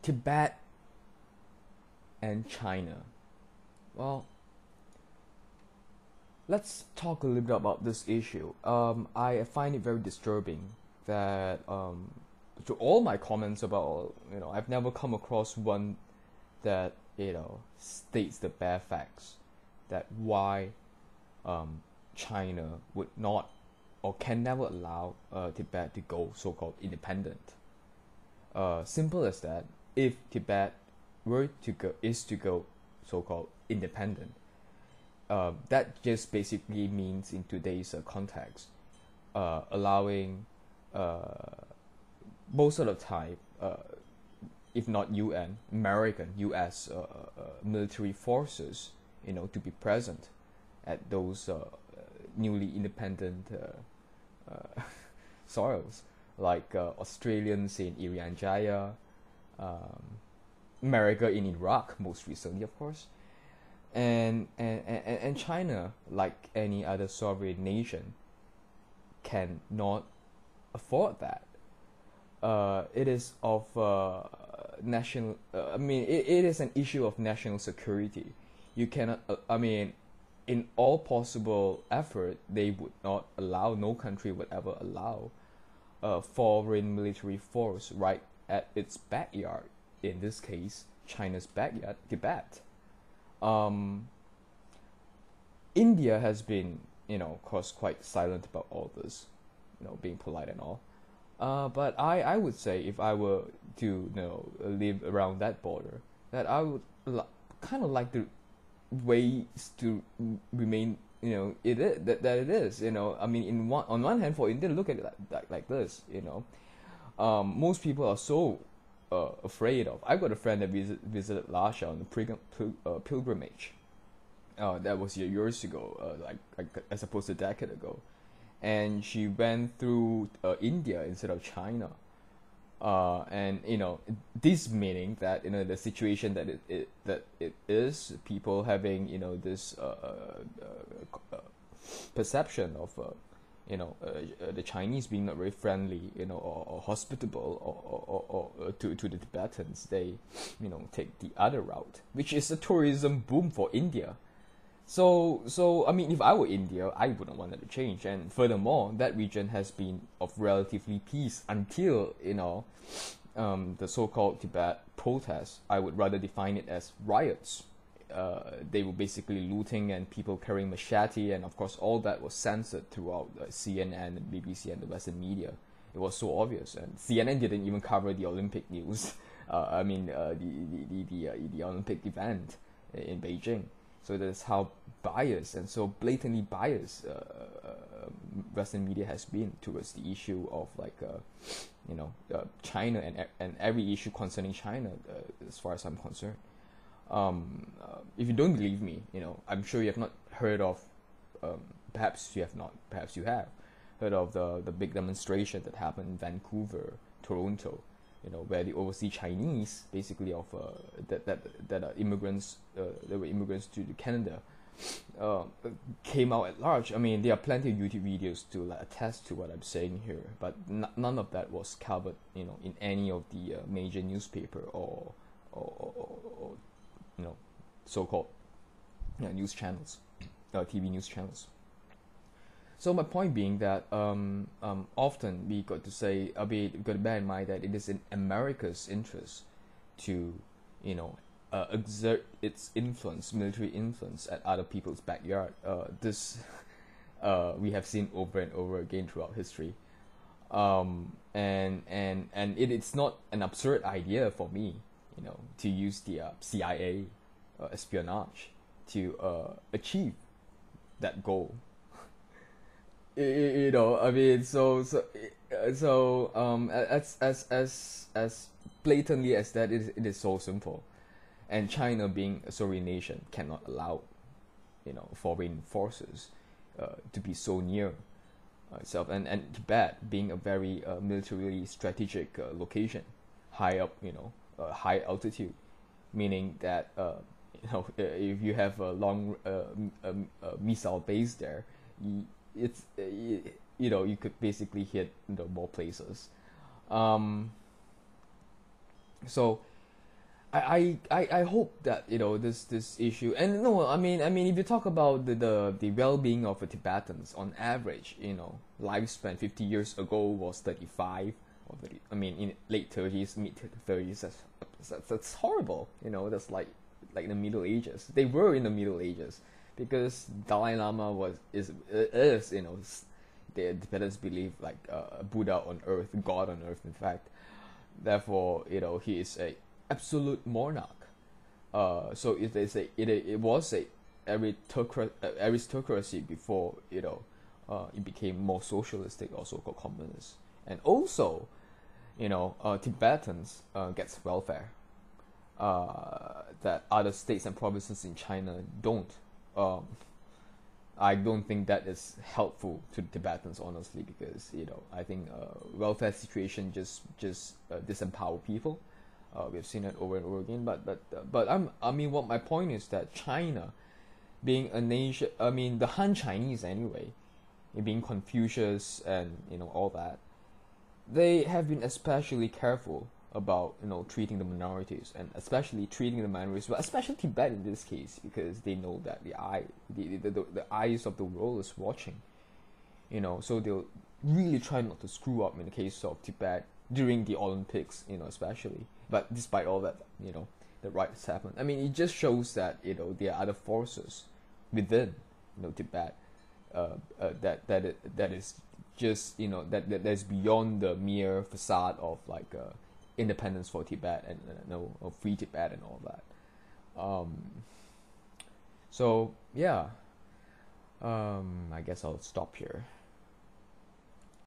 Tibet and China. Well, let's talk a little bit about this issue. I find it very disturbing that to all my comments about, I've never come across one that, states the bare facts that why China would not or can never allow Tibet to go so-called independent. Simple as that. If Tibet is to go so-called independent, that just basically means in today's context, allowing most of the time, if not American, U.S. Military forces, to be present at those newly independent soils, like Australians in Irian Jaya, America in Iraq most recently, of course, and China, like any other sovereign nation, cannot afford that. It is of national. It is an issue of national security. You cannot. In all possible effort, they would not allow. No country would ever allow a foreign military force right at its backyard. In this case, China's backyard, Tibet. India has been, of course, quite silent about all this, being polite and all. But I would say if I were to, live around that border, that I would kind of like the ways to remain, it is, that it is, on one hand, for India, look at it like this, most people are so afraid of. I've got a friend that visited Lasha on the pilgrimage. That was years ago, like I suppose a decade ago, and she went through India instead of China, and this meaning that the situation that it is, people having this perception of the Chinese being not very friendly, or hospitable, or to the Tibetans. They take the other route, which is a tourism boom for India. So if I were India, I wouldn't want it to change. And furthermore, that region has been of relatively peace until the so-called Tibet protests. I would rather define it as riots. They were basically looting and people carrying machete, and of course all that was censored throughout CNN and BBC and the Western media. It was so obvious, and CNN didn't even cover the Olympic news. The Olympic event in Beijing. So that's how biased and so blatantly biased Western media has been towards the issue of China and every issue concerning China, as far as I'm concerned. If you don't believe me, I'm sure you have not heard of, perhaps you have not, perhaps you have heard of the big demonstration that happened in Vancouver, Toronto, where the overseas Chinese, basically of that are immigrants, that were immigrants to Canada, came out at large. There are plenty of YouTube videos to attest to what I'm saying here, but none of that was covered, in any of the major newspaper or so-called news channels, TV news channels. So my point being that often we got to bear in mind that it is in America's interest to exert its influence, military influence, at other people's backyard. This we have seen over and over again throughout history, and it's not an absurd idea for me, to use the CIA espionage to achieve that goal. As blatantly as that, it is so simple. And China, being a sovereign nation, cannot allow foreign forces to be so near itself. And Tibet, being a very militarily strategic location, high up, high altitude, meaning that if you have a long missile base there, you could basically hit more places. So I hope that this issue, and no, I mean if you talk about the well-being of the Tibetans on average, lifespan 50 years ago was 35 or 30, I mean in late 30s, mid 30s. That's horrible. That's like the Middle Ages. They were in the Middle Ages because Dalai Lama is the Tibetans believe like Buddha on earth, God on earth, in fact. Therefore, he is a absolute monarch. So it was a aristocracy before it became more socialistic or so-called communist. And also, Tibetans gets welfare that other states and provinces in China don't. Um, I don't think that is helpful to Tibetans, honestly, because I think welfare situation just disempower people. We've seen it over and over again. But what my point is that China, being a nation, I mean the Han Chinese anyway, being Confucius and all that, they have been especially careful about treating the minorities, and especially treating the minorities, but especially Tibet in this case, because they know that the eyes of the world is watching. So they'll really try not to screw up in the case of Tibet during the Olympics, especially. But despite all that, the riots happen. I mean, it just shows that there are other forces within Tibet that is just that's beyond the mere facade of like independence for Tibet and of free Tibet and all that. So yeah, I guess I'll stop here.